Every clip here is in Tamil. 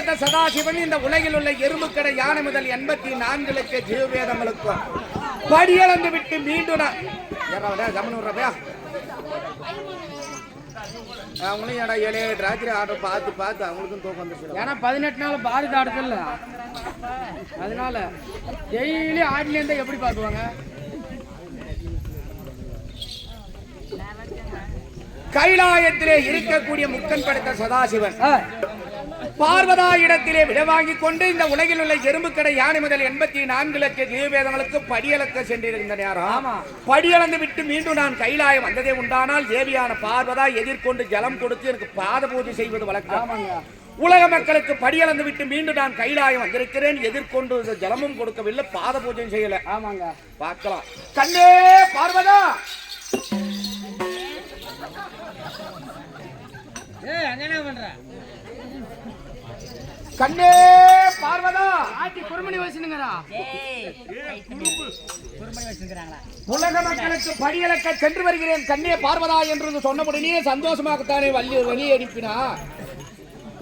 படைத்த சதாசிவன் இந்த உலகில் உள்ள எறும்புக்கடை யானை முதல் 84 லட்ச ஜீவவேதங்களுக்கும் படியளந்து விட்டு மீண்டும் அவங்களும் ஏடா 7 ராத்திரி ஆர்டர் பார்த்து அவங்களுக்கும் தூக்கம் வந்துச்சு. ஏன்னா 18 நாள் பாரதி ஆடுதல்ல, அதனால டெய்லி ஆடில இருந்தா எப்படி பார்க்குவாங்க? கைலாயத்திலே இருக்கக்கூடிய முக்கன் படைத்த சதாசிவன் பார்வதா இடத்திலே விட வாங்கி கொண்டு இந்த உலகில் உள்ள எறும்புக்கடை யானை முதல் 84 லட்ச ஜீவவேதங்களுக்கு படியளக்க சென்றிருந்த நேரம் படியளந்து விட்டு மீண்டும் நான் கைலாயம் வந்ததே உண்டானால் தேவியான பார்வதா எதிர்கொண்டு ஜலம் கொடுத்து எனக்கு பாத பூஜை செய்வது வழக்கம். உலக மக்களுக்கு படியளந்து விட்டு மீண்டும் நான் கைலாயம் வந்திருக்கிறேன், எதிர்கொண்டு ஜலமும் கொடுக்கவில்லை, பாத பூஜை செய்யல. ஆமாங்க, பார்க்கலாம். கண்ணே பார்வதா, கண்ணே பார்வதா, குருமணி வச்சுங்கடா. உலக மக்களுக்கு படியளக்க சென்று வருகிறேன் கண்ணே பார்வதா என்று சொன்னபடியே சந்தோஷமாகத்தானே வெளியே அனுப்பினா.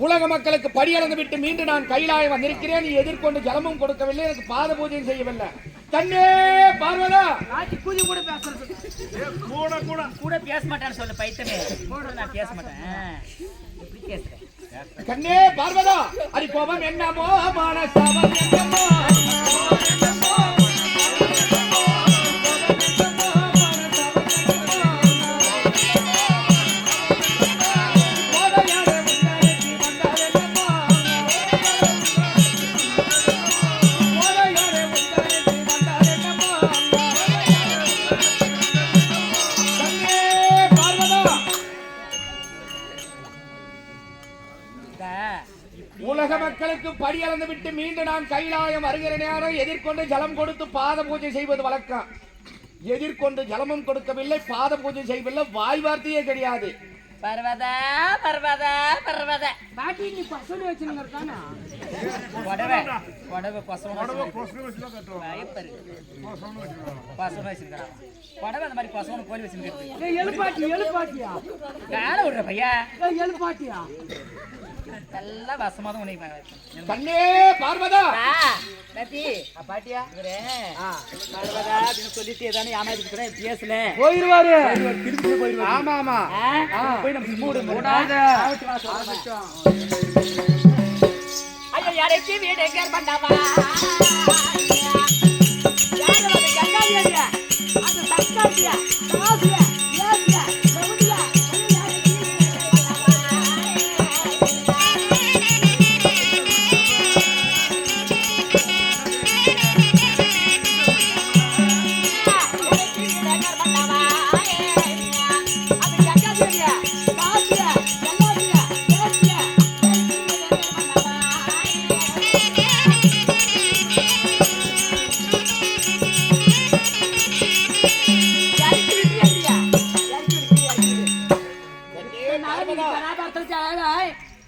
உலக மக்களுக்கு படியளந்து விட்டு மீண்டும் நான் கைலாயம் வந்திருக்கிறேன், நீ எதிர்கொண்டு ஜலமும் கொடுக்கவில்லை, எனக்கு பாத பூஜையும் செய்யவில்லை. கண்ணே பார்வதா, கூதி கூட பேசுறது கூட பேச மாட்டேன்னு சொல்லு பைத்தமே. நான் பேச மாட்டேன், இப்படி பேசுறேன். கண்ணே பார்வதா, அடி கோபம் என்னமோ மனசவம் என்னமோ உலக மக்களுக்கு படியளந்து விட்டு மீண்டும் நான் கைலாயம் வருகிற நேரம் எதிர்கொண்டு ஜலம் கொடுத்து பாத பூஜை செய்வது வழக்கம். எதிர்கொண்டு ஜலமும் கொடுக்கவில்லை, பாத பூஜை செய்யவில்லை, வாய் வார்த்தையே கிடையாது. பர்வதா பர்வதா பர்வதா பாட்டி நீ பசங்க வச்சுங்க இருக்கானா? வடவே வடவே பசங்க வச்சுங்க பயப்பரு பசங்க வச்சுங்க வடவே அந்த மாதிரி பசங்க கோலி வச்சுங்க. ஏய் எழுப்பாட்டியா காண விடுற பையா. ஏய் எழுப்பாட்டியா எல்லாம் வசமாதான் உன்னை கண்ணே பார்வதா, பாட்டி பாட்டியா இவரே பார்வதா அப்படின்னு சொல்லிட்டு ஏதானே ஏமாத்திட்டு பேசல போயிருவாரு, திருப்பி போயிருவாரு. ஆமா ஆமா போய் நம்ம மூடு ஐயோ யாரைக்கு வீடு கேர் பண்ணாவா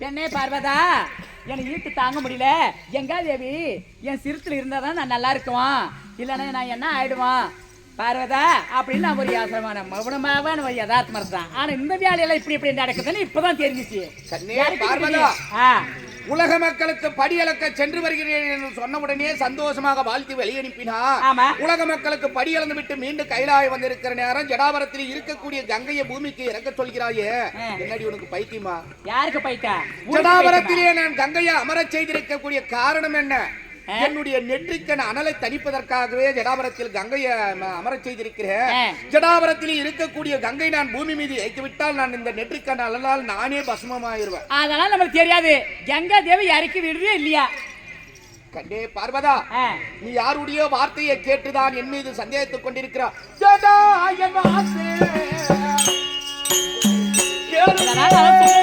என்னே பார்வதா, எனக்கு ஈட்டு தாங்க முடியல. எங்கா தேவி என் சிறுத்துல இருந்தாதான் நான் நல்லா இருக்குவான், இல்லைன்னா நான் என்ன ஆயிடுவான் பார்வதா அப்படின்னு நான் ஒரு யாசமான மௌனமாவான ஒரு யதார்த்தம் தான். ஆனா இந்த வேலையெல்லாம் இப்படி நடக்குதுன்னு இப்பதான் தெரிஞ்சிச்சு. உலக மக்களுக்கு படியளக்க சென்று வருகிறேன் என்று சொன்ன உடனே சந்தோஷமாக வாழ்த்து வெளியனுப்பினா. உலக மக்களுக்கு படியளந்து விட்டு மீண்டும் கைலாயம் வந்திருக்கிற நேரம் ஜடாபரத்தில் இருக்கக்கூடிய கங்கையை பூமிக்கு இறக்க சொல்கிறாயே, என்னடி உனக்கு பைத்தியமா? யாருக்கு பைத்தா? ஜடாபரத்திலே நான் கங்கையை அமரச் செய்திருக்கக்கூடிய காரணம் என்ன? என்னுடைய நெற்றிக்கண் அனலை தணிப்பதற்காகவே ஜடாபரத்தில் கங்கையை அமரச் செய்திருக்கிறேன். ஜடாபரத்தில் இருக்கக்கூடிய கங்கை நான் பூமி மீது வைத்து விட்டால் நான் இந்த நெற்றிக்கண் அனலால் நானே பஸ்மமாயிருவேன். அதெல்லாம் நமக்கு தெரியாது. கங்கா தேவி இறக்கி விடுறே இல்லையா? கண்டே பார்வதா, நீ யாருடைய வார்த்தையை கேட்டுதான் என் மீது சந்தேகத்துக் கொண்டிருக்கிறார்.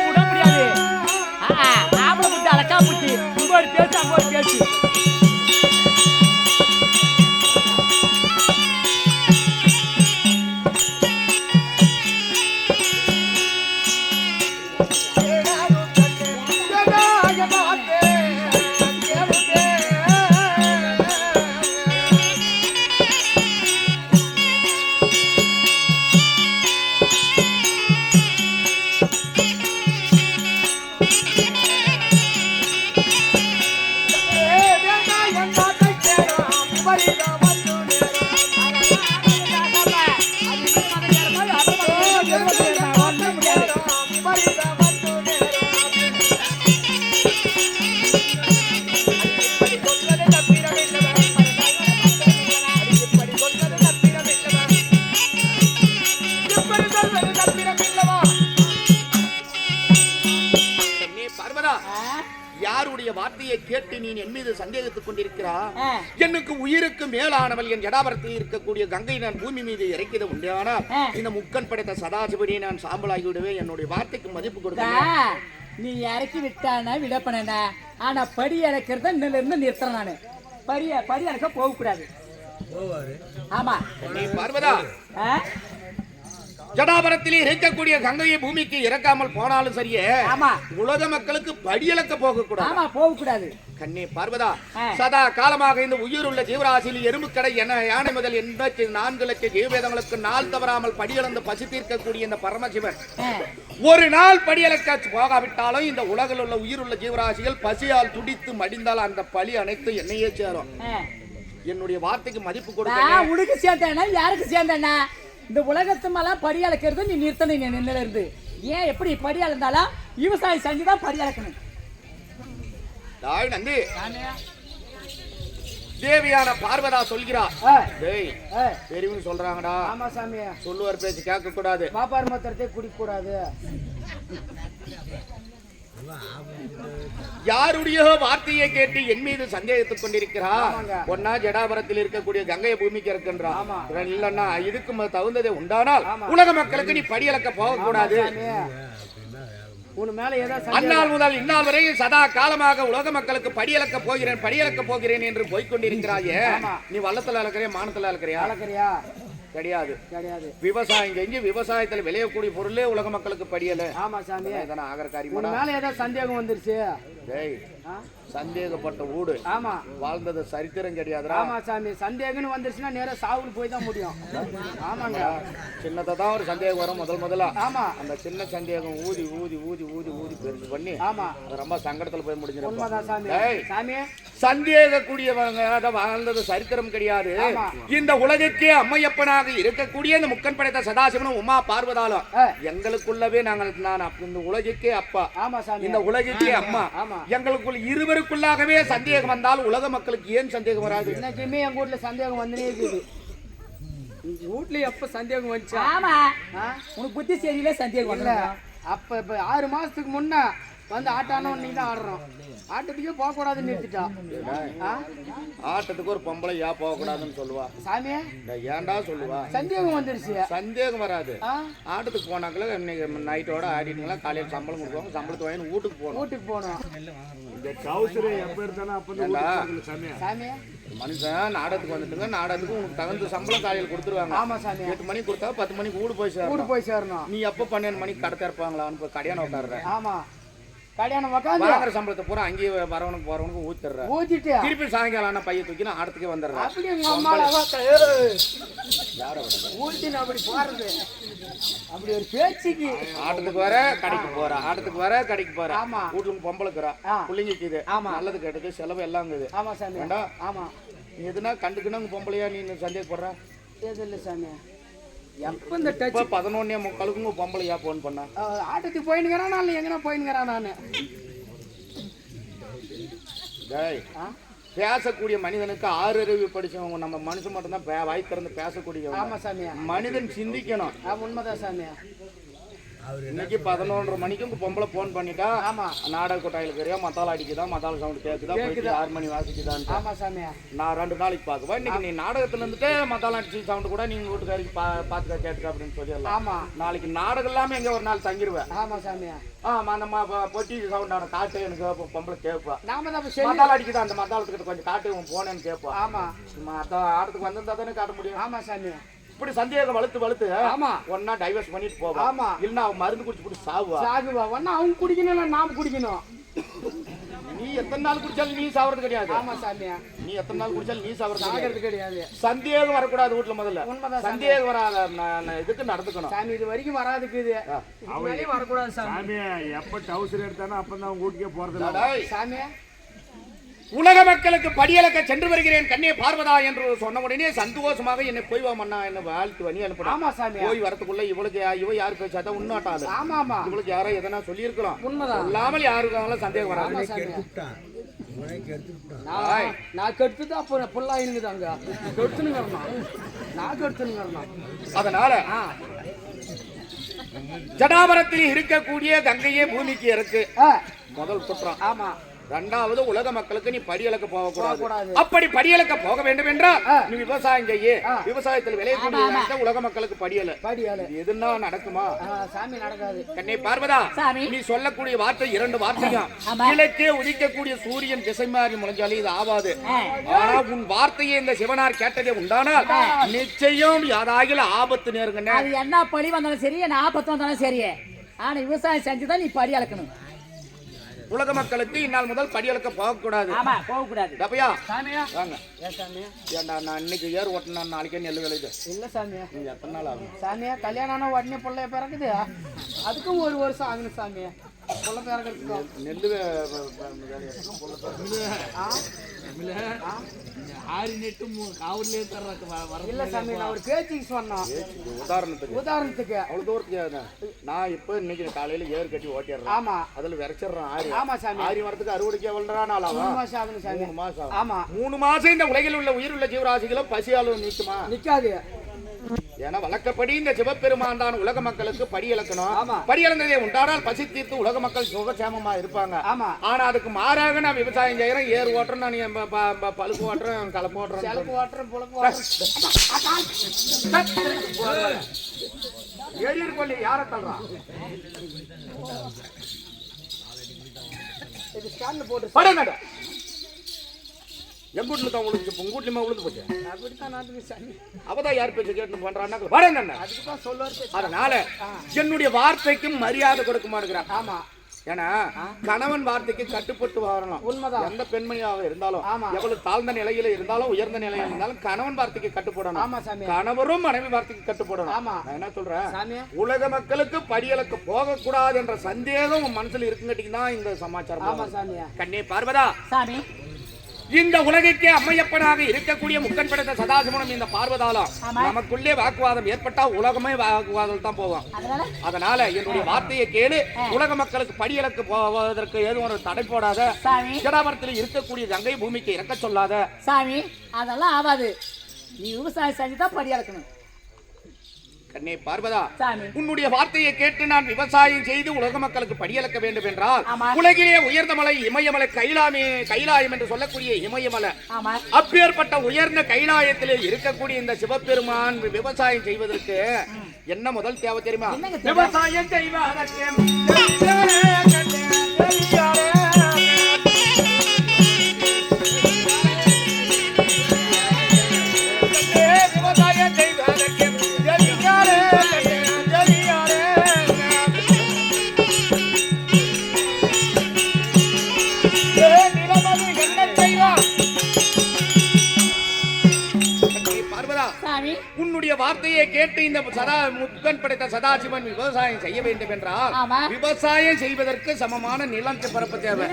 விட முடியாது. ஆம்பளை புட்டி அழகா புட்டி உங்களோட பேச்சு அங்கோட பேச்சு. யாருடைய வார்த்தையை கேட்டு நீ என் மீது சந்தேகித்துக் கொண்டிருக்கிறா? ஆ. எனக்கு உயிருக்கு மேலானவள் என் ஜடாபரத்தில் இருக்கக்கூடிய கங்கை நான் பூமி மீது இறக்கிட உண்டானால் ஆ. இந்த முக்கன் படைத்த சதாசிவனை நான் சாம்பலாகி விடுவேன். என்னுடைய வார்த்தைக்கு மதிப்பு தா, கொடுக்க நீ இறக்கி விட்டானா விடப்பனா, ஆனா படி இறக்கிறத இன்னில இருந்து நிறுத்துறேன் நானு. படி இறக்க போக கூடாது. ஆமா. நீ பார்வதா ஆ? ஜடாபரத்திலே இருக்கக்கூடிய கங்கையை பூமிக்கு இறக்காமல் போனாலும் சரியே, ஆமா. உலக மக்களுக்கு படியளக்க போக கூடாது. ஆமா, போக கூடாது. கண்ணே பார்வதா, ஆ. சதா காலமாக இந்த உயிருள்ள ஜீவராசியில் எறும்புக்கடை என யானை முதல் 84 லட்சம் ஜீவவேதங்களுக்கு நாள் தவறாமல் படியளந்து பசி தீர்க்கக்கூடிய இந்த பரமசிவன் ஆ. ஒரு நாள் படியளக்க போகாவிட்டாலும் இந்த உலகில் உள்ள உயிருள்ள ஜீவராசிகள் பசியால் துடித்து மடிந்தால் அந்த பழி அனைத்து என்னையே சேரும். ஆ. என்னுடைய வார்த்தைக்கு மதிப்பு நான் கொடுக்க உனக்கு சேர்ந்தேனா யாருக்கு சேர்ந்தேனா? இந்த உலகத்து மேல படி அளக்கிறது நீ நிறுத்தணும். நீ நின்னுல இருந்து ஏன் எப்படி படி அளந்தாலும் விவசாயம் செஞ்சுதான் படி அளக்கணும். தாய் நந்தி தேவியான பார்வதா சொல்கிறா, டேய் பெரியவங்க சொல்றாங்கடா, ஆமா சாமி, சொல்லுவார் பேச்சு கேட்க கூடாது, பாப்பார் மத்திரத்தை குடிக்க கூடாது. யாருடைய வார்த்தையை கேட்டு என் மீது சந்தேகித்துக் கொண்டிருக்கிறா? ஒன்னா ஜடாபரத்தில் இருக்கக்கூடிய கங்கையை பூமிக்கு இருக்கின்றா, இல்லன்னா இதுக்கு தகுந்ததை உண்டானால் உலக மக்களுக்கு நீ படியளக்க போக கூடாது. உன் மேல ஏதோ அந்நாள் முதல் இந்நாள் வரை சதா காலமாக உலக மக்களுக்கு படியளக்க போகிறேன் என்று போய்கொண்டிருக்கிறாயே, நீ வள்ளத்துல அளக்கிறியா மானத்துல அளக்கிறியா? கிடையாது. விவசாயம் செஞ்சு விவசாயத்துல விளையக்கூடிய பொருளே உலக மக்களுக்கு படியல. ஆமா சாமி, இதெல்லாம் ஆகிற காரியம். உன் மேல ஏதோ சந்தேகம் வந்துருச்சு. டேய், சந்தேகப்பட்ட ஊடு ஆமா வாழ்ந்தது சரித்திரம் கிடையாதுடா. ஆமா சாமி, சந்தேகம்னு வந்துருச்சுன்னா நேரா சாவுக்கு போய் தான் முடியும். ஆமாங்க, சின்னதை தான் ஒரு சந்தேகம் வரும் முதல்ல. ஆமா, அந்த சின்ன சந்தேகம் ஊதி ஊதி ஊதி ஊதி ஊதி பெருசு பண்ணி ஆமா அது ரொம்ப சங்கடத்துல போய் முடிஞ்சிடும். உண்மைதான் சாமி. சாமி, சந்தேகக்கூடியவங்க அதை வாழ்ந்தது சரித்திரம் கிடையாது. இந்த உலகிற்கே அம்மையப்பனாக இருக்கக்கூடிய இந்த முக்கன் படைத்த சதாசிவனும் உமா பார்வதாலும் எங்களுக்குள்ளவே நான் இந்த உலகிற்கே அப்பா, ஆமா சாமி, இந்த உலகிற்கே அம்மா, ஆமா, எங்களுக்குள் இருவருக்குள்ளாகவே சந்தேகம் வந்தால் உலக மக்களுக்கு ஏன் சந்தேகம் வராது? இன்னைக்குமே எங்க வீட்டுல சந்தேகம் வந்துனே இருக்குது. வீட்டுல எப்ப சந்தேகம் வந்துச்சு? ஆமா, உனக்கு புத்தி சரியில்லை, சந்தேகம் இல்ல. வரல. அப்ப 6 மாசத்துக்கு முன்ன வந்து ஆட்டானோம், நீ தான் ஆடுறோம். ஆட்டத்துக்கே போக கூடாதுன்னு நிறுத்திட்டான். ஆட்டத்துக்கு ஒரு பொம்பளை ஏன் போக கூடாதுன்னு சொல்லுவா சாமி? ஏன்டா சொல்லுவா? சந்தேகம் வந்துருச்சு. சந்தேகம் வராது. ஆட்டத்துக்கு போனாக்கல இன்னைக்கு நைட்டோட ஆடிட்டுங்களா, காலையில் சம்பளம் கொடுப்பாங்க, சம்பளத்தை வாங்கி வீட்டுக்கு போகணும். சாமி, மனுஷன் நாடகத்துக்கு வந்துட்டுங்க, நாடகத்துக்கு உனக்கு தகுந்த சம்பளம் காலையில் கொடுத்துருவாங்க. ஆமா சாமி, 8 மணிக்கு கொடுத்தா 10 மணிக்கு வீடு போய் சேரணும். நீ எப்ப 12 மணிக்கு கடை திறப்பாங்களான்னு கடையான உட்காடுற. ஆமா, கல்யாணம் உட்காந்து வாங்குற சம்பளத்தை பூரா அங்கேயே வரவனுக்கு போறவனுக்கு ஊத்துற. ஊத்திட்டு திருப்பி சாயங்காலம் பைய தூக்கி நான் ஆடத்துக்கே வந்துடுறேன். அப்படி எங்க அம்மா ஊத்தின்னு அப்படி போறது, அப்படி ஒரு பேச்சுக்கு. ஆட்டத்துக்கு வர கடைக்கு போற, ஆட்டத்துக்கு வர கடைக்கு போற. ஆமா, வீட்டுக்கு பொம்பளைக்குறா, பிள்ளைங்களுக்கு இது நல்லது கேட்டது செலவு எல்லாம் இருக்குது. ஆமா சாமி, வேண்டாம். ஆமா, நீ எதுனா கண்டுக்குன்னா உங்க பொம்பளையா நீ சந்தேகப்படுற? எது இல்ல சாமி. எப்ப இந்த டச் 11:45 உங்க பொம்பளையா போன் பண்ணா? ஆட்டத்துக்கு போயினுங்கிறான், நான் எங்கன்னா போயினுங்கிறான். நானு பேசக்கூடிய மனிதனுக்கு 6 அறிவு படிச்சவங்க நம்ம மனுஷன் மட்டும் தான் வாய் திறந்து பேசக்கூடிய. ஆமா சாமி, மனிதன் சிந்திக்கணும். உண்மைதான் சாமி. இன்னைக்கு 11:30 மணிக்கு உங்க பொம்பளை போன் பண்ணிட்டா, ஆமா, நாடக கொட்டாயில இருக்கிறியா, மத்தால அடிக்குதா, மத்தால சவுண்ட் கேக்குதா, போயிட்டு 6 மணி வாசிக்குதான். ஆமா சாமி, நான் 2 நாளைக்கு பாக்குவேன். இன்னைக்கு நீ நாடகத்துல இருந்துட்டு மத்தால அடிச்சு சவுண்ட் கூட நீங்க வீட்டுக்காரிக்கு பாத்துக்க கேட்டுக்க அப்படின்னு சொல்லிடலாம். ஆமா, நாளைக்கு நாடகம் இல்லாம எங்க ஒரு நாள் தங்கிடுவேன். ஆமா சாமி, நம்ம பொட்டி சவுண்ட் ஆன காட்டு எனக்கு பொம்பளை கேட்பா. நாம தான் மத்தால அடிக்குதா, அந்த மத்தாளத்துக்கிட்ட கொஞ்சம் காட்டு போனேன்னு கேட்பா. ஆமா, ஆட்டத்துக்கு வந்திருந்தா தானே காட்ட முடியும். ஆமா சாமி, இப்படி சந்தேகம் வளர்த்து ஆமா, ஒன்னா டைவர்ஸ் பண்ணிட்டு போவா. ஆமா, இல்லன்னா அவன் மருந்து குடிச்சு குடி சாகுவா. ஒன்னா அவங்க குடிக்கணும், நாம குடிக்கணும். நீ எத்தனை நாள் குடிச்சாலும் நீ சாவறது கிடையாது. ஆமா சாமி, நீ எத்தனை நாள் குடிச்சாலும் நீ சாவறது கிடையாது. சந்தேகம் வரக்கூடாது வீட்டுல. முதல்ல உண்மைதான், சந்தேகம் வராத இதுக்கு நடந்துக்கணும் சாமி. இது வரைக்கும் வராதுக்கு இது வரக்கூடாது சாமி. எப்ப டவுசர் எடுத்தானோ அப்பதான் அவங்க வீட்டுக்கே போறது சாமி. உலக மக்களுக்கு படியலக்க சென்று வருகிறேன் கண்ணே பார்வதா என்று சொன்ன உடனே சந்தோஷமாக என்னை போய் வாமண்ணா என்ன வாழ்த்து வணி அனுப்பினா. ஆமா சாமி, போய் வரத்துக்குள்ள இவளுக்கு இவ யாரு பேசாதான் உண்ணாட்டாது. ஆமா, ஆமா, இவளுக்கு யாரோ எதனா சொல்லி இருக்கலாம். உண்மைதான், இல்லாமல் யாருக்காலும் சந்தேகம் வராது. நான் கெடுத்துதான் அப்ப புல்லா இருக்குதாங்க கெடுத்துனுங்க, நான் கெடுத்துனுங்க. அதனால ஜடாபரத்தில் இருக்கக்கூடிய கங்கையே பூமிக்கு இருக்கு முதல் குற்றம். ஆமா, ரெண்டாவது உலக மக்களுக்கு நீ படியலுக்கு போகக்கூடாது. அப்படி படியலுக்கு போக வேண்டும் என்றால் நீ விவசாயம் செய்ய. விவசாயத்தில் விளையக்கூடிய உலக மக்களுக்கு படியல எதுனா நடக்குமா? சாமி நடக்காது. கண்ணே பார்வதா, நீ சொல்லக்கூடிய வார்த்தை 2 வார்த்தையும் கிழக்கே உதிக்கக்கூடிய சூரியன் திசை மாறி முளைஞ்சாலே இது ஆவாது. ஆனா உன் வார்த்தையை இந்த சிவனார் கேட்டதே உண்டானால் நிச்சயம் யாராகில ஆபத்து நேருங்க. அது என்ன பழி வந்தாலும் சரி, என்ன ஆபத்து வந்தாலும் சரி, ஆனா விவசாயம் செஞ்சுதான் நீ படி அளக்கணும். உலக மக்களுக்கு இந்நாள் முதல் படியலுக்கு போகக்கூடாது. ஆமா, போகக்கூடாது. தப்பையா சாமியா வாங்க. சாமியா ஏண்டா நான் இன்னைக்கு ஏர் ஓட்டினா நாளைக்கே நெல் விளையுது. இல்ல சாமியா, நீ எத்தனை நாள் ஆகும்? சாமியா கல்யாணம் ஆன உடனே பிள்ளை பிறக்குது, அதுக்கும் 1 வருஷம் ஆகணும் சாமியா. பிள்ளை பிறக்கிறதுக்கும் நெல் இல்ல சாமி, நான் ஒரு பேச்சுக்கு சொன்னோம். உதாரணத்துக்கு அவ்வளவு தூரத்துக்கு நான் இப்ப இன்னைக்கு காலையில ஏர் கட்டி ஓட்டிடுறேன். ஆமா, அதுல விரைச்சிடுறேன். ஆமா சாமி, ஆரி வரத்துக்கு அறுவடைக்கு எவ்வளவு நாள் ஆகும்? 3 மாசம் ஆகணும் சாமி. 3 மாசம். ஆமா, 3 மாசம் இந்த உலகில் உள்ள உயிருள்ள ஜீவராசிகளும் பசியாலும் நிற்குமா? நிக்காது. ஏன்னா வழக்கப்படி இந்த சிவபெருமான் தான் உலக மக்களுக்கு படி இழக்கணும். ஆமா, படி இழந்ததே உண்டானால் பசி தீர்த்து உலக மக்கள் சுகசேமமா இருப்பாங்க. ஆமா, ஆனா அதுக்கு மாறாக நான் விவசாயம் செய்யறேன், ஏர் ஓட்டுறேன், நான் பழுப்பு ஓட்டுறேன், கலப்பு ஓட்டுறேன், செலப்பு ஓட்டுறேன், புழப்பு ஓட்டுறேன். ஏரியர் கொல்லி யார தள்ளுறான்? இது ஸ்டாண்ட்ல போட்டு படங்கட எங்கூட்ல தான் உழுது, உங்கூட்லயுமா உழுது போச்சு. அப்படித்தான் நாட்டுக்கு சாமி. அவதான் யார் பேச்சு கேட்டு பண்றான்னா படங்க. அதுக்குதான் சொல்லுவாரு. அதனால என்னுடைய வார்த்தைக்கும் மரியாதை கொடுக்க மாட்டேங்கிறான். ஆமா, ஏன்னா கணவன் வார்த்தைக்கு கட்டுப்பட்டு வரணும். உண்மைதான். எந்த பெண்மணியாக இருந்தாலும், ஆமா, எவ்வளவு தாழ்ந்த நிலையில இருந்தாலும் உயர்ந்த நிலையில இருந்தாலும் கணவன் வார்த்தைக்கு கட்டுப்படணும். ஆமா சாமி, கணவரும் மனைவி வார்த்தைக்கு கட்டுப்படணும். ஆமா, நான் என்ன சொல்றேன், சாமி, உலக மக்களுக்கு படியலுக்கு போக கூடாது என்ற சந்தேகம் உன் மனசுல இருக்குங்கட்டிக்கு தான் இந்த சமாச்சாரம். ஆமா சாமியா. கண்ணே பார்வதா, சாமி, இந்த உலகிற்கே அம்மையப்பனாக இருக்கக்கூடிய முக்கன் படைத்த சதாசிவனும் இந்த பார்வதாலும் நமக்குள்ளே வாக்குவாதம் ஏற்பட்டா உலகமே வாக்குவாதம் தான் போவோம். அதனால என்னுடைய வார்த்தையை கேளு. உலக மக்களுக்கு படியலுக்கு போவதற்கு ஏதும் ஒரு தடை போடாத. ஜடாபரத்தில் இருக்கக்கூடிய கங்கை பூமிக்கு இறக்க சொல்லாத. சாமி, அதெல்லாம் ஆகாது. நீ விவசாயம் செஞ்சுதான் படி அளக்கணும். கண்ணே பார்வதா, சாமி, உன்னுடைய வார்த்தையை கேட்டு நான் விவசாயம் செய்து உலக மக்களுக்கு படியளக்க வேண்டும் என்றால் ஆமா, உலகிலே உயர்ந்த மலை இமயமலை, கைலாயம் என்று சொல்லக்கூடிய இமயமலை, ஆமா, அப்பேற்பட்ட உயர்ந்த கைலாயத்திலே இருக்கக்கூடிய இந்த சிவபெருமான் விவசாயம் செய்வதற்கு என்ன முதல் தேவை தெரியுமா? விவசாயம் செய்வதற்கு உன்னுடைய வார்த்தையை கேட்டு இந்த முக்கன் படைத்த சதாசிவன் விவசாயம் செய்ய வேண்டும் என்றால் விவசாயம் செய்வதற்கு சமமான நிலம் பரப்பு தேவை.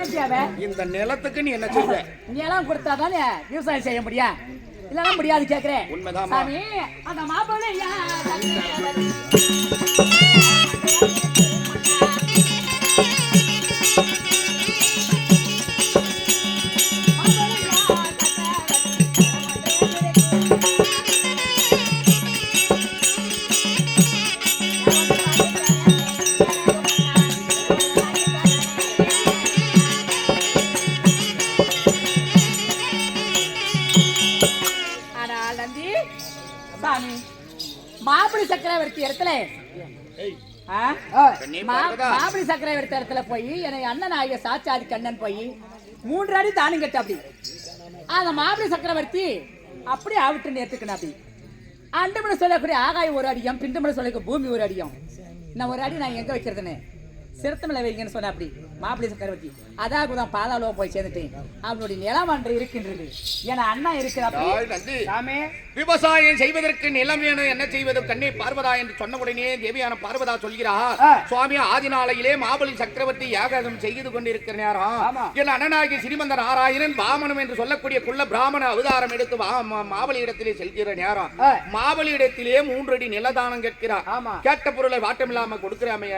இந்த நிலத்துக்கு நீ என்ன செய்வ? நிலம் கொடுத்தாதானே விவசாயம் செய்ய முடியும், இல்லன்னா முடியாது கேக்குறேன். உண்மைதான் சாமி. அந்த மாப்பிள்ளையா மாப்பிளி சக்கரவர்த்தி இடத்துல மாப்பிளி சக்கரவர்த்தி இடத்துல போய் எனக்கு அண்ணன் ஆகிய சாச்சாதி கண்ணன் போய் 3 அடி தானம் கட்டு. அப்படி அந்த மாப்பிளி சக்கரவர்த்தி அப்படி அவிட்டு நேர்த்துக்கணும். அப்படி அண்டமனை சொல்லக்கூடிய ஆகாயம் 1 அடியும், பிண்டமனை சொல்லக்கூடிய பூமி 1 அடியும். நான் 1 அடி நான் எங்க வைக்கிறதுன்னு சிறுத்தமலை வைங்கன்னு சொன்ன. அப்படி மாப்பிளி சக்கரவர்த்தி அதாவது தான் பாதாளம் போய் சேர்ந்துட்டேன். அவனுடைய நிலம் ஒன்று இருக்கின்றது, என அண்ணா இருக்கிறாமே. விவசாயம் செய்வதற்கு நிலம் வேணும், என்ன செய்வது கண்ணே பார்வதா என்று சொன்ன உடனே தேவியான பார்வதா சொல்கிறார், சுவாமி ஆதிநாளையிலே மாபலி சக்கரவர்த்தி யாகம் செய்து கொண்டிருக்கிற நேரம் என் அண்ணனாகிய ஸ்ரீமந்த நாராயணன் பாமனம் என்று சொல்லக்கூடிய குள்ள பிராமண அவதாரம் எடுத்து மாபலி இடத்திலே செல்கிற நேரம் மாபலி இடத்திலே 3 அடி நிலதானம் கேட்கிறார். கேட்ட பொருளை வாட்டமில்லாம கொடுக்கிறாமைய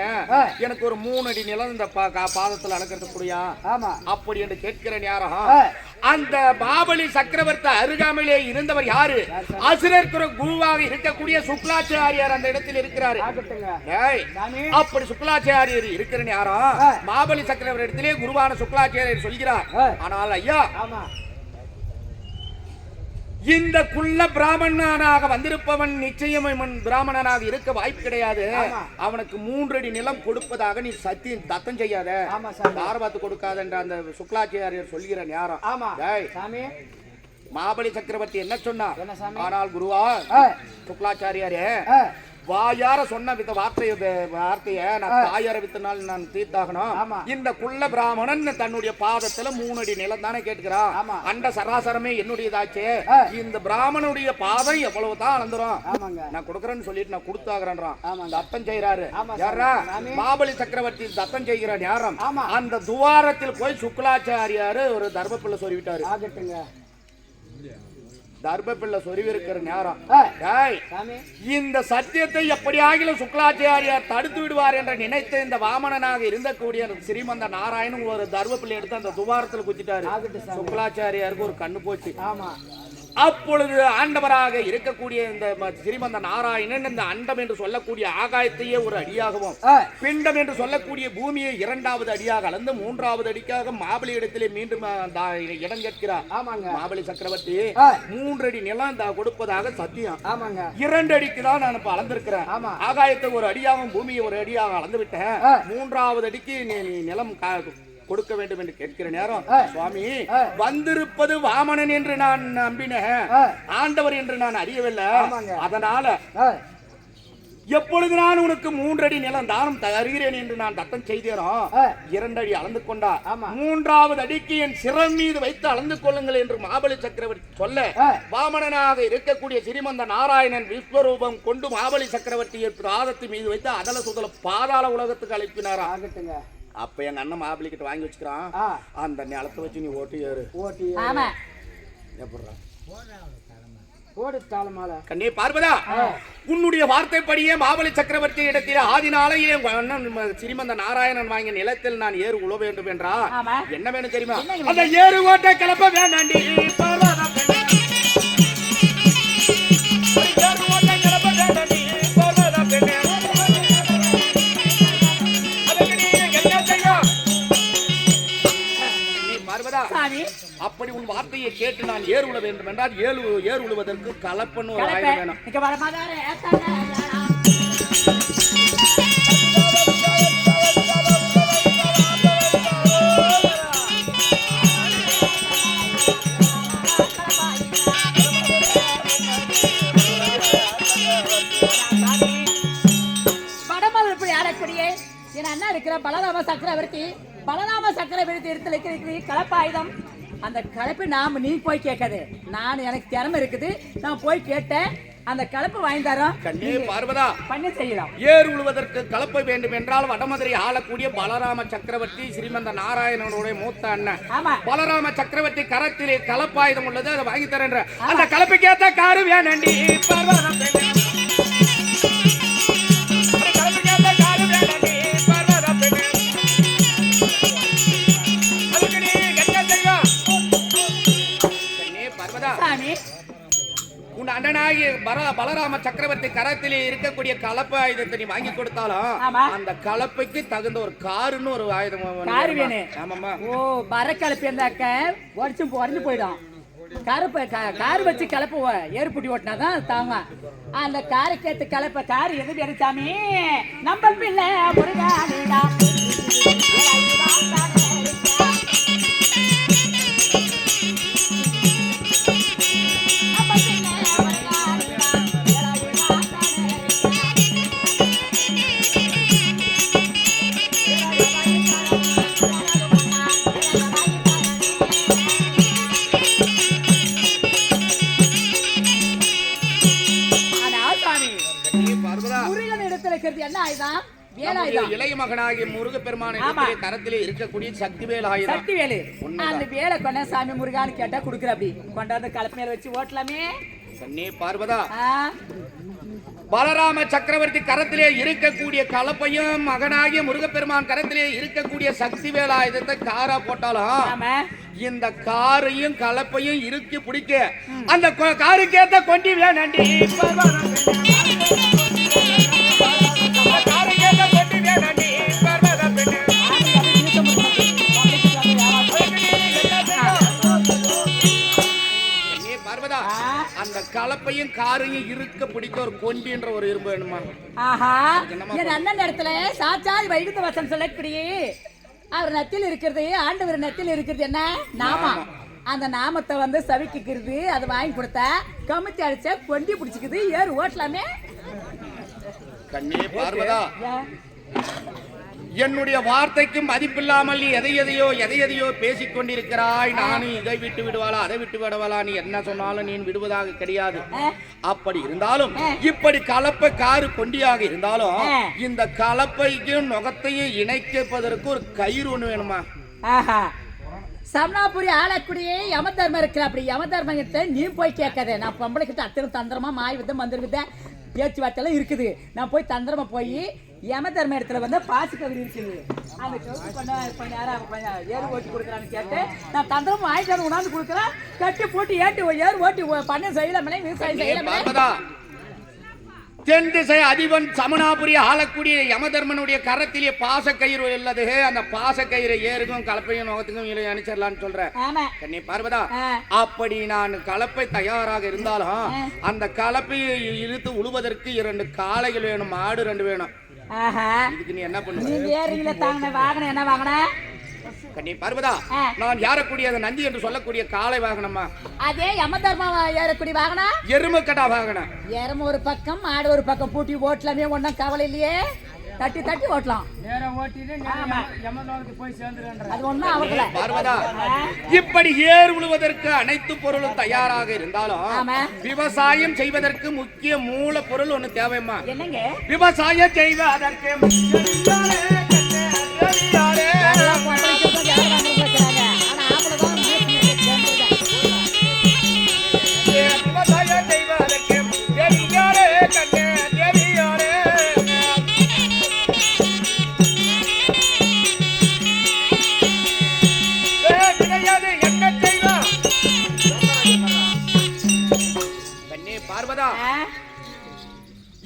எனக்கு ஒரு 3 அடி நிலம் இந்த பாதத்துல அளக்கிறதுக்குடியா ஆமா அப்படி என்று கேட்கிற நேரம் அந்த பாபலி சக்கரவர்த்தி அருகாமையிலே இருந்தவர் யாரு? அசுரர் குருவாக இருக்கக்கூடிய சுக்லாச்சாரியார் அந்த இடத்தில் இருக்கிறாரு. அப்படி சுக்லாச்சாரியர் இருக்கிற நேரம் பாபலி சக்கரவர்த்தி இடத்திலே குருவான சுக்லாச்சாரியர் சொல்கிறார், ஆனால் ஐயா இந்த குள்ள பிராமணனாக வந்திருப்பவன் நிச்சயம் பிராமணனாக இருக்க வாய்ப்பு கிடையாது. அவனுக்கு 3 அடி நிலம் கொடுப்பதாக நீ சத்தியம் தத்தம் செய்யாத, தாரபாத்து கொடுக்காத என்ற அந்த சுக்லாச்சாரியர் சொல்கிற நேரம் மாபலி சக்கரவர்த்தி என்ன சொன்னார்? ஆனால் குருவா சுக்லாச்சாரியாரே வாயார சொன்ன வார்த்தைய நான் தாயார வித்தனால் நான் தீர்த்தாகணும். இந்த குள்ள பிராமணன் தன்னுடைய பாதத்துல 3 அடி நிலம் தானே கேட்கிறான். அண்ட சராசரமே என்னுடையதாச்சே. இந்த பிராமணனுடைய பாதம் எவ்வளவுதான் அளந்துரும் நான் கொடுக்கறேன்னு சொல்லிட்டு நான் கொடுத்தாகிறேன்றான். தத்தம் செய்யறாரு யாரா? மாபலி சக்கரவர்த்தி தத்தம் செய்கிற நேரம் அந்த துவாரத்தில் போய் சுக்லாச்சாரியாரு ஒரு தர்மப்பிள்ளை சொல்லிவிட்டாரு. தர்மப்பிள்ளை சொருவி இருக்கிற நேரம் இந்த சத்தியத்தை எப்படியாகிலும் சுக்லாச்சாரியார் தடுத்து விடுவார் என்று நினைத்த இந்த வாமனனாக இருந்தக்கூடிய ஸ்ரீமந்த நாராயணன் ஒரு தர்மப்பிள்ளை எடுத்து அந்த துவாரத்தில் குத்திட்டாரு. சுக்லாச்சாரியாருக்கு ஒரு கண்ணு போச்சு. அப்பொழுது ஆண்டவராக இருக்கக்கூடிய இந்த ஸ்ரீமந்த நாராயணன் இந்த அண்டம் என்று சொல்லக்கூடிய ஆகாயத்தையே ஒரு அடியாகவும் பிண்டம் என்று சொல்லக்கூடிய பூமியை 2வது அடியாக அளந்து 3வது அடிக்காக மாபலி இடத்திலே மீண்டும் இடம் கேட்கிறார். மாபலி சக்கரவர்த்தி 3 அடி நிலம் கொடுப்பதாக சத்தியம். 2 அடிக்கு தான் நான் இப்ப அளந்திருக்கிறேன். ஆகாயத்தை ஒரு அடியாகவும் பூமியை ஒரு அடியாக அளந்து விட்டேன். 3வது அடிக்கு நீ நிலம் கொடுக்க வேண்டும் என்று கேட்கிற நேரம் சுவாமி வந்திருப்பது வாமனன் என்று நான் நம்பினேன், ஆண்டவர் என்று நான் அறியவில்லை. அதனால எப்பொழுது நான் உனக்கு 3 அடி நிலம் தானம் தருகிறேன் என்று நான் தத்தம் செய்தேனோ 2 அடி அளந்து கொண்டார். 3வது அடிக்கு என் சிரம் மீது வைத்து அளந்து கொள்ளுங்கள் என்று மாபலி சக்கரவர்த்தி சொல்ல வாமனனாக இருக்கக்கூடிய ஸ்ரீமந்த நாராயணன் விஸ்வரூபம் கொண்டு மாபலி சக்கரவர்த்தியை பாதத்து மீது வைத்து அதல சுதல பாதாள உலகத்துக்கு அழைப்பினாரா. அப்ப எங்க அண்ணன் மாப்பிள்ளை கிட்ட வாங்கி வச்சுக்கிறான். அந்த நிலத்தை வச்சு நீ ஓட்டி ஏறு. கண்ணே பார்வதா, உன்னுடைய வார்த்தைப்படியே மாபலி சக்கரவர்த்தி இடத்தில் ஆதினாலையே ஸ்ரீமந்த நாராயணன் வாங்கிய நிலத்தில் நான் ஏறு உழ வேண்டும் என்றா என்ன வேணும் தெரியுமா? அந்த ஏறு ஓட்ட கிளப்ப வேண்டாண்டி அப்படி உன் வார்த்தையை கேட்டு நான் ஏறு உழ வேண்டும் என்றால் ஏறு உழுவதற்கு கலப்பன்னு ஒரு ஆயுதம் வேணும். வடமதுரை ஆடக்கூடிய என் அண்ணா இருக்கிற பலராம சக்கரவர்த்தி இடத்துல கலப்பாயுதம். அந்த கலப்பு நீ போய் கேட்காது, நான் எனக்கு திறமை இருக்குது, நான் போய் கேட்டேன். அந்த கலப்பு வாங்கி தரோம். கண்ணே பார்வதா, பண்ணி செய்யலாம். ஏறு உழுவதற்கு கலப்பை வேண்டும் என்றால் வடமதுரை ஆளக்கூடிய பலராம சக்கரவர்த்தி ஸ்ரீமந்த நாராயணனுடைய மூத்த அண்ணன் பலராம சக்கரவர்த்தி கரத்திலே கலப்பாயுதம் உள்ளது, அதை வாங்கி தரேன். அந்த கலப்புக்கு ஏத்த காரு வேணண்டி பார்வதா. உன் அண்ணனாகி பலராம சக்கரவர்த்தி கரத்திலே இருக்கக்கூடிய கலப்ப ஆயுதத்தை நீ வாங்கி கொடுத்தாலும் அந்த கலப்பைக்கு தகுந்த ஒரு காருன்னு ஒரு ஆயுதம் வேணும். ஓ பர கலப்பு இருந்தாக்க உடஞ்சு போயிடும். காரு வச்சு கலப்பு ஏற்புட்டி ஓட்டினாதான் தாங்க. அந்த காருக்கு ஏற்ற கலப்ப காரு எது வேணும் சாமி? நம்ம பிள்ளை முருகானிடா இளைய மகனாகிய முருகப்பெருமான் கரத்திலே இருக்கக்கூடிய சக்திவேல் ஆயுதம். சக்திவேலு அந்த வேலை கொண்ட சாமி முருகான்னு கேட்டா குடுக்குற. அப்படி கொண்டாந்து கலப்பு மேல வச்சு ஓட்டலாமே. கண்ணே பார்வதா, பலராம சக்கரவர்த்தி கரத்திலே இருக்கக்கூடிய கலப்பையும் மகனாகிய முருகப்பெருமான் கரத்திலே இருக்கக்கூடிய சக்தி வேலாயுதத்தை காரா போட்டாலும் இந்த காரையும் கலப்பையும் இறுக்கி பிடிக்க அந்த காருக்கேத்த கொண்டி வேணண்டி அந்த கலப்பையும் காரையும் இருக்க பிடிக்க ஒரு கொண்டின்ற ஒரு இரும்பு வேணுமா? ஆஹா, என் அண்ணன் இடத்துல சாட்சாத் வைகுந்த வசம் சொல்லக்கூடிய அவர் நத்தில் இருக்கிறது, ஆண்டவர் நத்தில் இருக்கிறது என்ன நாமா. அந்த நாமத்தை வந்து சவிக்கிறது, அது வாங்கி கொடுத்தா கமித்தி அடிச்ச கொண்டி பிடிச்சிக்குது, ஏறு ஓட்டலாமே. கண்ணே பார்வதா, என்னுடைய வார்த்தைக்கு மதிப்பில்லாமல் நீ எதையதையோ பேசிக் கொண்டிருக்கிறாய். நானும் இதை விட்டு விடுவாளா அதை விட்டு விடுவாளா, நீ என்ன சொன்னாலும் நீ விடுவதாக கிடையாது. அப்படி இருந்தாலும் இப்படி கலப்பை காரு கொண்டியாக இருந்தாலும் இந்த கலப்பைக்கும் நுகத்தையும் இணைப்பதற்கு ஒரு கயிறு ஒண்ணு வேணுமா? சம்னாபுரி ஆளக்கூடிய யம தர்மம் இருக்கிற, அப்படி யம தர்மத்தை நீ போய் கேட்காத. நான் பொம்பளை கிட்ட அத்தனை தந்திரமா மாய் வித்த மந்திர வித்த பேச்சுவார்த்தைலாம் இருக்குது. நான் போய் தந்திரமா போய் யம தர்ம இடத்துல வந்து பாசி கவிதை இருக்குது, அந்த கொஞ்ச நேரம் ஏறு ஓட்டி கொடுக்குறான்னு கேட்டு நான் தந்திரமா ஆயிட்டு உணர்ந்து கொடுக்குறேன். கட்டி போட்டு ஏறு ஓட்டி பண்ண செய்யலாமே, விவசாயம் செய்யலாமே. தென் திசை அதிபன் சமனாபுரி ஆளக்கூடிய யமதர்மனுடைய கரத்திலே பாச கயிறு உள்ளது. அந்த பாச கயிறு ஏறுக்கும் கலப்பையும் நோகத்துக்கும் அனுப்பிச்சிடலான்னு சொல்றேன். கண்ணி பார்வதா, அப்படி நான் கலப்பை தயாராக இருந்தாலும் அந்த கலப்பையை இழுத்து உழுவதற்கு 2 காளைகள் வேணும், மாடு 2 வேணும். இதுக்கு நீ என்ன பண்ணுவ? என்ன வாங்கின கண்ணி பார்வதா, நான் ஏறக்கூடிய நந்தி என்று சொல்லக்கூடிய காளை வாகனமா? அதே யம தர்மம் ஏறக்கூடிய வாகனம் எருமை கடா வாகனம். எருமை ஒரு பக்கம் மாடு ஒரு பக்கம் பூட்டி ஓட்டலாமே, ஒன்னும் கவலை இல்லையே. தட்டி தட்டி ஓட்டலாம். இப்படி ஏர் உழுவதற்கு அனைத்து பொருளும் தயாராக இருந்தாலும் விவசாயம் செய்வதற்கு முக்கிய மூல பொருள் ஒண்ணு தேவைமா? என்னங்க? விவசாயம் செய்வதற்கு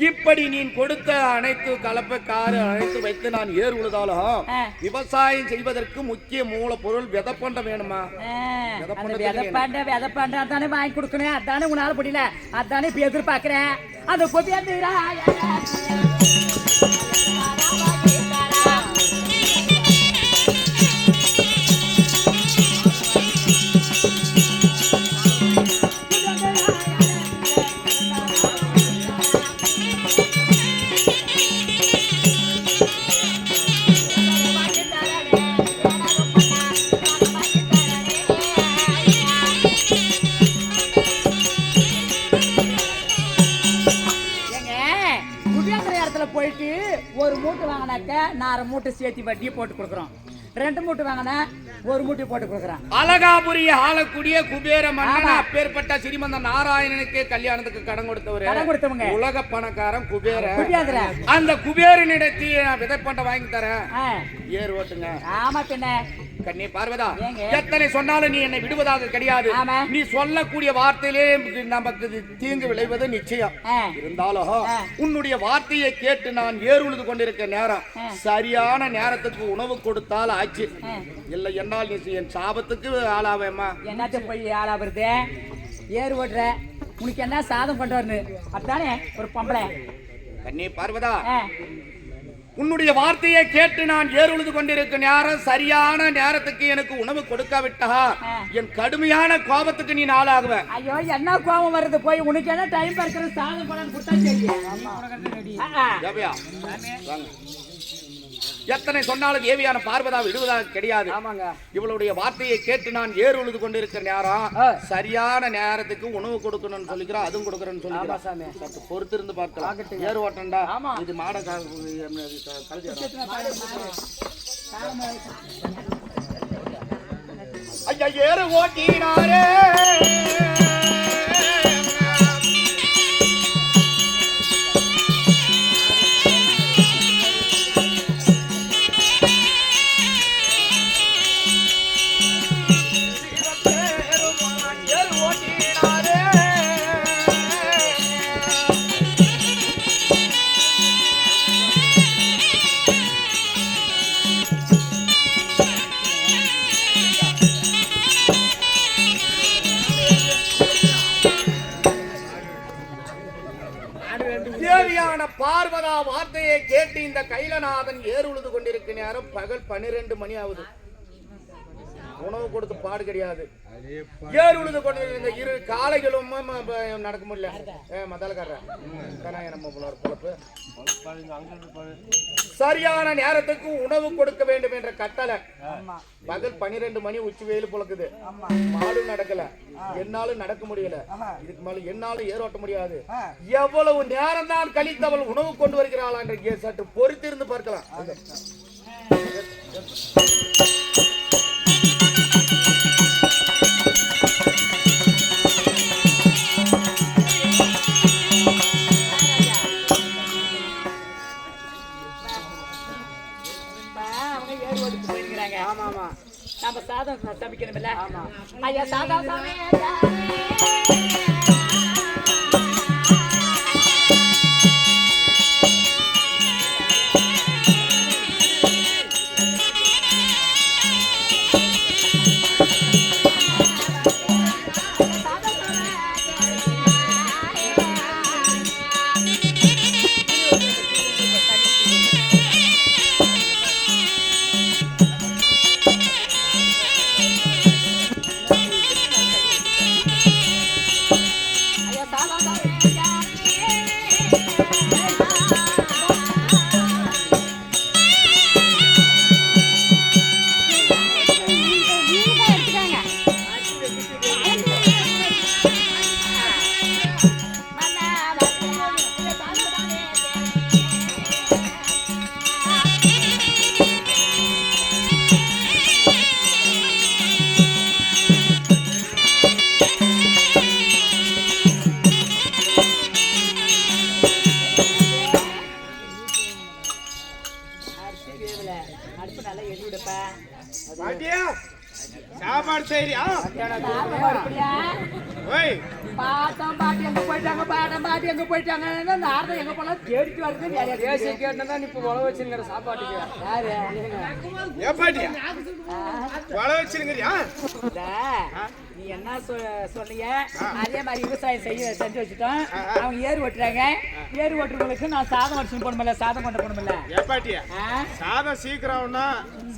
இப்படி நீ கொடுத்த அனைத்து கலப்பக்காரு அனைத்து வைத்து நான் ஏர் உழுதாலும் விவசாயம் செய்வதற்கு முக்கிய மூல பொருள் விதப்பண்ட வேணுமா? விதப்பண்ட தானே வாங்கி கொடுக்கணும். அதானே உன்னால முடியல, அதானே இப்ப எதிர்பார்க்கிறேன். அந்த கொப்பி போயிட்டு ஒரு மூட்டை வாங்கினாக்க 4 மூட்டை சேர்த்து வட்டி போட்டு கொடுக்குறோம். 2 மூட்டை வாங்கினா 1 மூட்டை போட்டு கொடுக்குறான். அழகாபுரி ஆளக்கூடிய குபேர மன்னன் அப்பேற்பட்ட ஸ்ரீமந்த நாராயணனுக்கு கல்யாணத்துக்கு கடன் கொடுத்தவங்க உலக பணக்காரன் குபேர. அந்த குபேரனிடத்தில் விதைப்பண்ட வாங்கி தரேன், ஏர் ஓட்டுங்க. ஆமா பின்ன கண்ணே பார்வதா, எத்தனை சொன்னாலும் நீ என்னை விடுவதாக கிடையாது. நீ சொல்லக்கூடிய வார்த்தையிலே நமக்கு தீங்கு விளைவது நிச்சயம். இருந்தாலும் உன்னுடைய வார்த்தையை கேட்டு நான் ஏர் உழுது கொண்டிருக்க நேரம் சரியான நேரத்துக்கு உணவு கொடுத்தால் ஆச்சு. இல்லை என்னால் நீ என் சாபத்துக்கு ஆளாவேமா? என்னத்த போய் ஆளாவது? ஏர் ஓட்டுற உனக்கு என்ன சாதம் கொண்டு அப்படித்தானே ஒரு பொம்பளை. கண்ணே பார்வதா, உன்னுடைய வார்த்தையை கேட்டு நான் ஏர் உழுது கொண்டிருக்க நேரம் சரியான நேரத்துக்கு எனக்கு உணவு கொடுக்காவிட்டா என் கடுமையான கோபத்துக்கு நீ ஆளாகுவ. ஐயோ, என்ன கோபம் வருது? போய் உனக்கு என்ன டைம் பார்க்கிற சாதம் பணம் கொடுத்தா சரி. எத்தனை சொன்னாலும் தேவியான பார்வதா விடுவதாக கிடையாது. இவளுடைய வார்த்தையை கேட்டு நான் ஏர் உழுது கொண்டிருக்கிற நேரம் சரியான நேரத்துக்கு உணவு கொடுக்கணும்னு சொல்லிக்கிறோம், அதுவும் கொடுக்கறேன்னு சொல்லிக்கிறோம். சற்று பொறுத்து இருந்து பார்க்கலாம். ஏர் ஓட்டண்டா இது மாட ஐயா ஏறு ஓட்டினாரே கேட்டு இந்த கைலநாதன் ஏர் உழுது கொண்டிருக்க நேரம் பகல் 12 மணி ஆகுது. உணவு கொடுத்து பாடு கிடையாது. ஏர் உழுது கொண்டிருந்த இரு காளைகளும் நடக்க முடியல. மதாலக்காரன் நம்ம பொழப்பு சரியான நேரத்துக்கு உணவு கொடுக்க வேண்டும் என்ற கட்டளை. பகல் 12 மணி உச்சி வெயில் பொழக்குது. மாடு நடக்கல, என்னாலும் நடக்க முடியல. இதுக்கு மேல என்னாலும் ஏரோட்ட முடியாது. எவ்வளவு நேரம் தான் கழித்தவள் உணவு கொண்டு வருகிறாளா என்று சற்று பொறுத்திருந்து பார்க்கலாம். நம்ம சாதம் சமைக்கணும்ல. ஐயா சாதம் சாப்பாடு சரியா? பாட்டம் பாட்டி எங்க போயிட்டாங்க, பாட்டம் பாட்டி எங்க போயிட்டாங்க, அந்த ஆர்டர் எங்க போனா தேடிட்டு வருது. பேசி கேட்டா இப்ப உழவு வச்சிருக்கிற சாப்பாட்டுக்கு யாரு ஏப்பாட்டியா வள வச்சிருக்கிறியா? நீ என்ன சொன்னீங்க அதே மாதிரி விவசாயம் செஞ்சு வச்சுட்டோம். அவங்க ஏறு ஓட்டுறாங்க. ஏறு ஓட்டுறவங்களுக்கு நான் சாதம் வச்சுன்னு போகணுமில்ல, சாதம் கொண்டு போகணுமில்ல. ஏப்பாட்டியா சாதம் சீக்கிரம்னா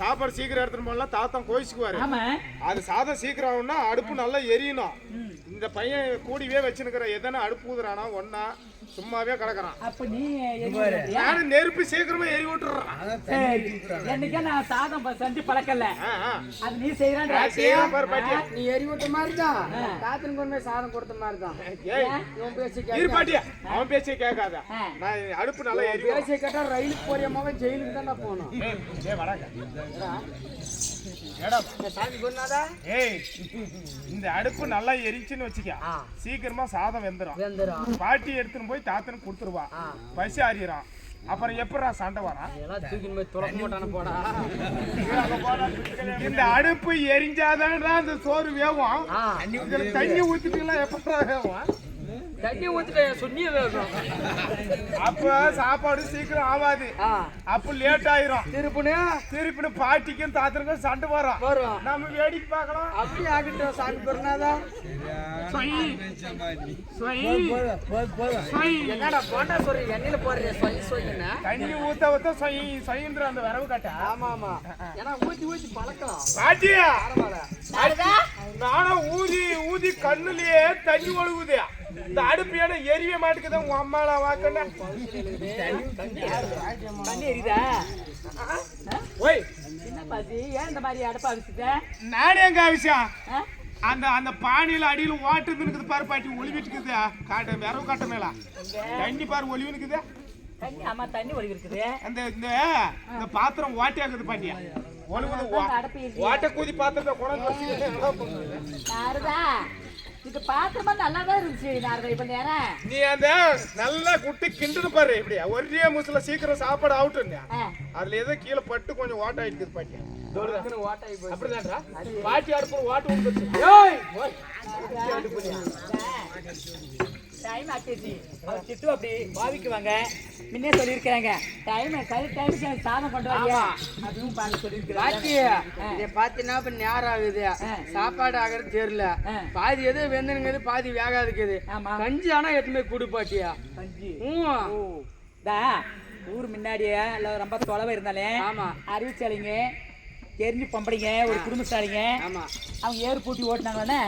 சாப்பாடு சீக்கிரம் எடுத்துட்டு போகலாம். தாத்தம் கோயிச்சுக்குவாரு. ஆமா அது சாதம் சீக்கிரம்னா அடுப்பு நல்லா எரியணும். இந்த பையன் கூடிவே வச்சுருக்கிற எதனா அடுப்பு ஊதுறானா ஒன்னா சும்மாவே கிடக்குறான். அப்ப நீ நானும் நெருப்பு சீக்கிரமா எரி விட்டுறான். என்னைக்கே நான் சாதம் செஞ்சு பழக்கல. அது நீ செய்யறான். நீ எரி விட்ட மாதிரி தான் தாத்தன் கொண்டு போய் சாதம் கொடுத்த மாதிரி தான். இவன் பேசி பாட்டியா அவன் பேச்சே கேட்காத. நான் அடுப்பு நல்லா எரி பேசிய கேட்டா ரயிலுக்கு போறியமாவே ஜெயிலுக்கு தான் நான் போகணும். இந்த அடுப்பு நல்லா எரிச்சுன்னு வச்சுக்க சீக்கிரமா சாதம் வெந்துரும். பாட்டி எடுத்துன்னு போய் தாத்தனுக்கு கொடுத்துருவா. பசி அறியறான். அப்புறம் எப்படா சண்டை வரான்? இந்த அடுப்பு எரிஞ்சாதான் இந்த சோறு வேகும். தண்ணி ஊத்திட்டுலாம் எப்படா வேகும்? தண்ணி ஊத்திட்ட சொன்னியே வேகும். அப்ப சாப்பாடு சீக்கிரம் ஆகாது. அப்ப லேட் ஆயிரும். திருப்பினு பாட்டிக்கும் தாத்தனுக்கும் சண்டை வரும். நம்ம வேடிக்கை பார்க்கலாம். அப்படி ஆகிட்டோம் சாமி பெருனாதான். என்னடா போண்டா சொல்லி எண்ணெயில போடுறேன். தண்ணி ஊத்த ஊத்த சொயின்ற அந்த வரவு கட்ட. ஆமா ஏன்னா ஊத்தி பழக்கலாம். பாட்டியா நானும் ஊதி ஊதி கண்ணுலயே தண்ணி ஒழுகுதே. இந்த அடுப்பு ஏன்னா எரியவே மாட்டேங்குது. உங்க அம்மால வாக்கண்ணா தண்ணி எரியுதா? ஓய் என்ன பாத்தி ஏன் இந்த மாதிரி அடுப்பா வச்சுட்ட? நானே எங்க விஷயம் அந்த அந்த பானையில அடியில ஓட்டுது இருக்குது பாரு பாட்டி ஒளிவிட்டு இருக்குது. காட்ட விரவு காட்ட மேல தண்ணி பாரு ஒளிவு இருக்குது. தண்ணி ஆமா தண்ணி ஒளிவு இருக்குது. அந்த இந்த பாத்திரம் ஓட்டே இருக்குது பாட்டியா. ஓட்ட கூதி பாத்திரத்தை இது பாத்திரமா நல்லாதான் இருந்துச்சு. இப்ப நேரம் நீ அந்த நல்லா குட்டி கிண்டுன்னு பாரு. இப்படியா ஒரே முசுல சீக்கிரம் சாப்பாடு அவுட்டு. அதுல ஏதோ கீழே பட்டு கொஞ்சம் ஓட்ட ஆயிட்டு பாட்டியா. அப்படிதான்டா பாட்டி அடுப்பு ஓட்டு வந்துருச்சு. டைம் ஆச்சு. அவர் திட்டு அப்படி பாவிக்குவாங்க. முன்னே சொல்லியிருக்கிறாங்க டைம் சாதம் கொண்டு வாங்க அதுவும் பார்த்து சொல்லியிருக்கிறாங்க. பாத்தீங்கன்னா இப்ப நேரம் ஆகுது. சாப்பாடு ஆகிறது தெரியல. பாதி எது வெந்துனுங்குது பாதி வேகாதுக்குது. கஞ்சி ஆனா எதுவுமே குடு பாட்டியா. கஞ்சி ஊர் முன்னாடியே இல்ல ரொம்ப தொலைவா இருந்தாலே ஆமா. அறிவிச்சாலிங்க தெரிஞ்சு பம்படிங்க ஒரு குடும்பஸ்தாலிங்க ஆமா. அவங்க ஏறு பூட்டி ஓட்டினாங்கன்னா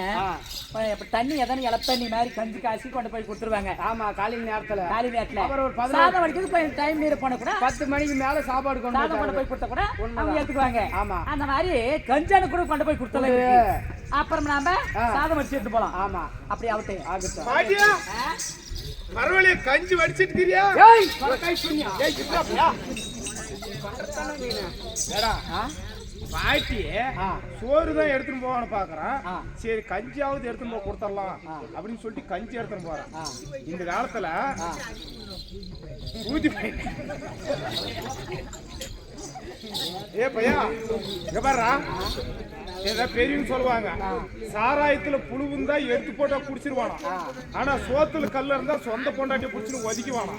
இப்ப தண்ணி எதனா இல தண்ணி மாதிரி கஞ்சி காசி கொண்டு போய் கொடுத்துருவாங்க. ஆமா, காலையில் நேரத்துல காலி நேரத்துல அப்புறம் ஒரு 10 சாதம் வடிக்கிறது டைம் நீர் போன கூட 10 மணிக்கு மேல சாப்பாடு சாதம் கொண்டு போய் கொடுத்தா கூட அவங்க ஏத்துக்குவாங்க. ஆமா. அந்த மாதிரி கஞ்சான கூட கொண்டு போய் கொடுத்தலாம். அப்புறம் நாம சாதம் வடிச்சு எடுத்து போலாம். ஆமா, அப்படி ஆகட்டும். ஆகட்டும். பாட்டியா பரவாயில்லையே கஞ்சி வடிச்சிட்டு கிரியா ஏய் கை சுனியா ஏய் இப்படியா ஏடா பாட்டி சோறு தான் எடுத்துட்டு போவான்னு பாக்குறான். சரி கஞ்சியாவது எடுத்துட்டு போய் கொடுத்துடலாம் அப்படின்னு சொல்லிட்டு கஞ்சி எடுத்துட்டு போறான். இந்த காலத்துல ஊதி ஏ பையா இங்க பாருடா, ஏதோ பெரியவங்க சொல்லுவாங்க சாராயத்துல புழுவுந்தா எடுத்து போட்டா குடிச்சிருவானா, ஆனா சோத்துல கல்லு இருந்தா சொந்த பொண்டாட்டி குடிச்சுன்னு ஒதுக்கிவானா.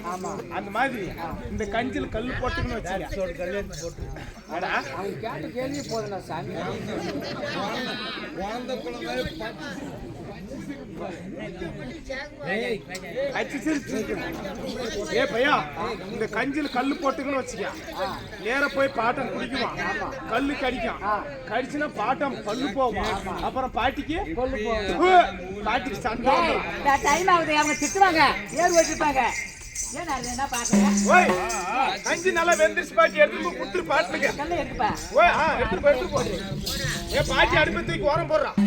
அந்த மாதிரி இந்த கஞ்சில கல்லு போட்டுன்னு வச்சுக்க. அவங்க கேட்ட கேள்வி போதுண்ணா சாமி. ஏ பையா இந்த கஞ்சில கல்லு போட்டுக்குன்னு வச்சுக்க. நேர போய் பாட்டம் குடிக்குவான், கல்லு கடிக்கும். கடிச்சுன்னா பாட்டம் பல்லு போகும். அப்புறம் பாட்டிக்கு பாட்டிக்கு சண்டை. டைம் ஆகுது, அவங்க திட்டுவாங்க, ஏறு வச்சிருப்பாங்க. ஏன் என்ன பாக்குறேன்? கஞ்சி நல்லா வெந்துருச்சு பாட்டி, எடுத்து போய் குடுத்துரு பாட்டுக்கு. கல்ல எடுத்துப்பா. எடுத்து போடு. ஏ பாட்டி அடுப்பு தூக்கி உரம் போடுறான்.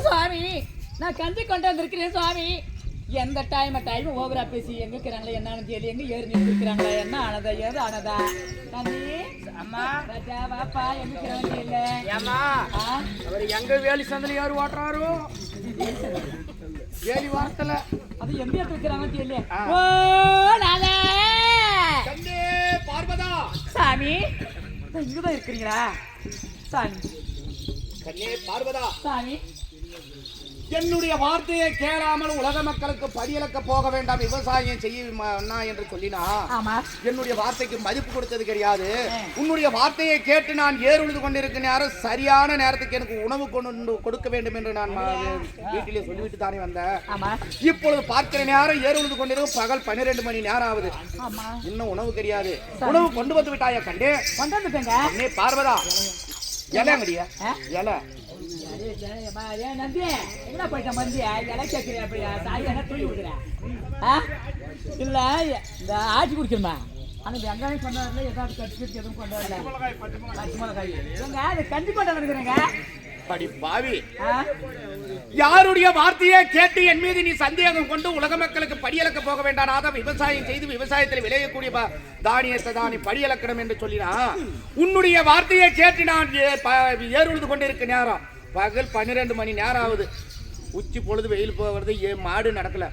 சுவாமி நான் கஞ்சி கொண்டு வந்திருக்கிறேன் சுவாமி. எந்த டைம் ஓவரா பேசி எங்க இருக்கிறாங்களா என்னன்னு தெரியல, எங்க ஏறி நிற்கிறாங்களா என்ன ஆனதா ஏது ஆனதா. நந்தி அம்மா ராஜா வாப்பா எங்க இருக்கிறாங்க தெரியல. ஏமா அவர் எங்க வேலி சந்தில யாரு ஓட்டுறாரு வேலி வாரத்துல அது எங்க இருக்கிறாங்க தெரியல. ஓ நானே கண்ணே பார்வதா சாமி இங்கதான் இருக்கிறீங்களா சாமி? கண்ணே பார்வதா சாமி என்னுடைய வார்த்தையை கேளாமல் உலக மக்களுக்கு படியலக்க போக வேண்டாம், விவசாயம் செய்ய என்று சொல்லினா என்னுடைய வார்த்தைக்கு மதிப்பு கொடுத்தது கிடையாது. உன்னுடைய வார்த்தையை கேட்டு நான் ஏறுழுது கொண்டிருக்கிறேன். சரியான நேரத்துக்கு எனக்கு உணவு கொண்டு கொடுக்க வேண்டும் என்று நான் வீட்டிலே சொல்லிவிட்டு தானே வந்தேன். இப்பொழுது பார்க்கிற நேரம் ஏறுழுது கொண்டிருக்கும் பகல் 12 மணி நேரம் ஆகுது, இன்னும் உணவு கிடையாது. உணவு கொண்டு வந்து விட்டாயா? கண்டே கொண்டு வந்துட்டேங்க. பார்வதா இலைங்கடியா இலை நந்தி என்ன போயிட்ட மந்தி இலை கேட்கிறேன் அப்படியா? சாய் என்ன தூக்கி விடுக்கிறேன் இல்ல இந்த ஆட்சி குடிக்கணுமா? ஆனா வெங்காயம் கொண்டு வரல, ஏதாவது கட்டி எதுவும் கொண்டு வரல. பச்சை மிளகாய் இவங்க அது கஞ்சி கொண்டு வந்துருக்குறேங்க. படி பாவி, யாருடைய வார்த்தையை கேட்டு என் மீது நீ சந்தேகம் கொண்டு உலக மக்களுக்கு படியலக்க போக வேண்டாம், அதான் விவசாயம் செய்து விவசாயத்தில் விளையக்கூடிய தானியத்தை தானே படியலக்கணும் என்று சொல்லினா உன்னுடைய வார்த்தையை கேட்டு நான் ஏறுழுது கொண்டிருக்க நேரம் பகல் 12 மணி நேரம் ஆகுது. உச்சி பொழுது வெயில் போகிறது, மாடு நடக்கல.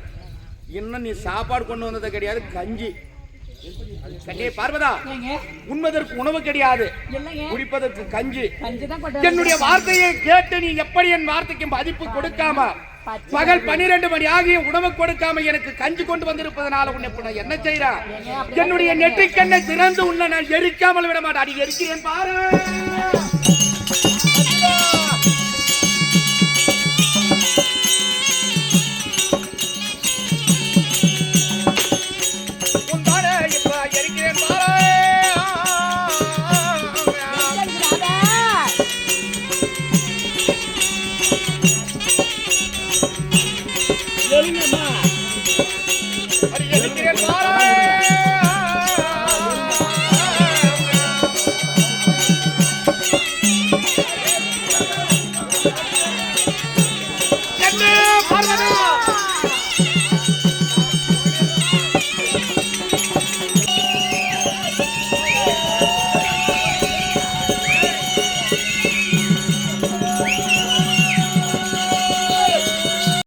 இன்னும் நீ சாப்பாடு கொண்டு வந்தது கிடையாது, கஞ்சி. கண்ணே பார்வதா உண்பதற்கு உணவு கிடையாது, குடிப்பதற்கு கஞ்சி. என்னுடைய வார்த்தையை கேட்டு நீ எப்படி என் வார்த்தைக்கு மதிப்பு கொடுக்காம பகல் 12 மணி ஆகிய உணவு கொடுக்காம எனக்கு கஞ்சி கொண்டு வந்திருப்பதனால உன்னை என்ன செய்யறா? என்னுடைய நெற்றிக்கண்ணை திறந்து உன்னை நான் எரிக்காமல் விட மாட்டேன். அடி எரிக்கிறேன் பாரு.